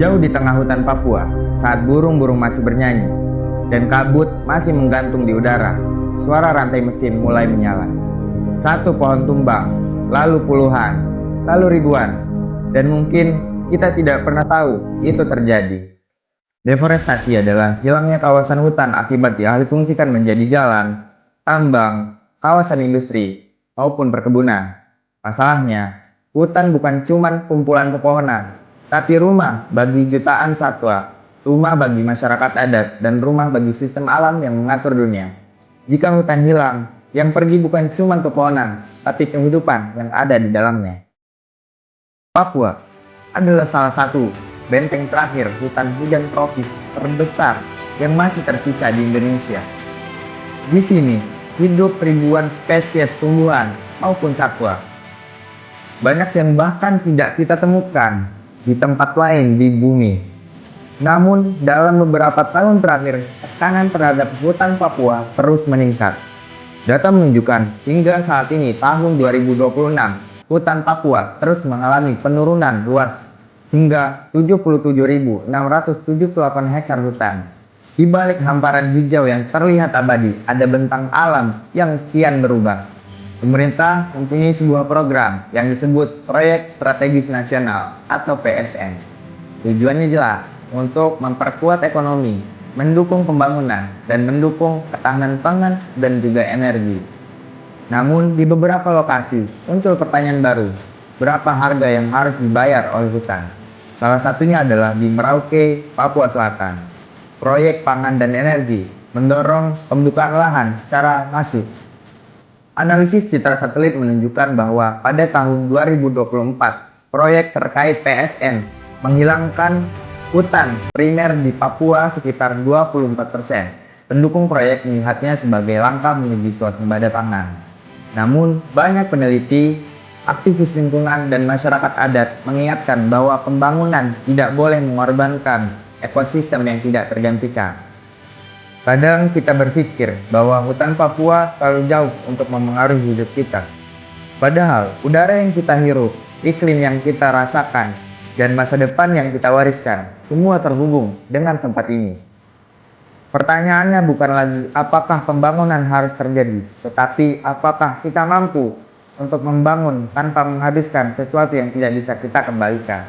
Jauh di tengah hutan Papua, saat burung-burung masih bernyanyi dan kabut masih menggantung di udara, suara rantai mesin mulai menyala. Satu pohon tumbang, lalu puluhan, lalu ribuan, dan mungkin kita tidak pernah tahu itu terjadi. Deforestasi adalah hilangnya kawasan hutan akibat dialihfungsikan menjadi jalan, tambang, kawasan industri, maupun perkebunan. Masalahnya, hutan bukan cuma kumpulan pepohonan, tapi rumah bagi jutaan satwa, rumah bagi masyarakat adat, dan rumah bagi sistem alam yang mengatur dunia. Jika hutan hilang, yang pergi bukan cuma pepohonan, tapi kehidupan yang ada di dalamnya. Papua adalah salah satu benteng terakhir hutan hujan tropis terbesar yang masih tersisa di Indonesia. Di sini hidup ribuan spesies tumbuhan maupun satwa. Banyak yang bahkan tidak kita temukan di tempat lain di bumi. Namun dalam beberapa tahun terakhir, tekanan terhadap hutan Papua terus meningkat. Data menunjukkan hingga saat ini tahun 2026, hutan Papua terus mengalami penurunan luas hingga 77.678 hektar hutan. Di balik hamparan hijau yang terlihat abadi, ada bentang alam yang kian berubah. Pemerintah mempunyai sebuah program yang disebut Proyek Strategis Nasional atau PSN. Tujuannya jelas, untuk memperkuat ekonomi, mendukung pembangunan, dan mendukung ketahanan pangan dan juga energi. Namun di beberapa lokasi muncul pertanyaan baru, berapa harga yang harus dibayar oleh hutan? Salah satunya adalah di Merauke, Papua Selatan. Proyek pangan dan energi mendorong pembukaan lahan secara masif. Analisis citra satelit menunjukkan bahwa pada tahun 2024, proyek terkait PSN menghilangkan hutan primer di Papua sekitar 24%. Pendukung proyek melihatnya sebagai langkah menuju swasembada pangan. Namun, banyak peneliti, aktivis lingkungan, dan masyarakat adat mengingatkan bahwa pembangunan tidak boleh mengorbankan ekosistem yang tidak tergantikan. Kadang kita berpikir bahwa hutan Papua terlalu jauh untuk memengaruhi hidup kita. Padahal, udara yang kita hirup, iklim yang kita rasakan, dan masa depan yang kita wariskan, semua terhubung dengan tempat ini. Pertanyaannya bukan lagi apakah pembangunan harus terjadi, tetapi apakah kita mampu untuk membangun tanpa menghabiskan sesuatu yang tidak bisa kita kembalikan.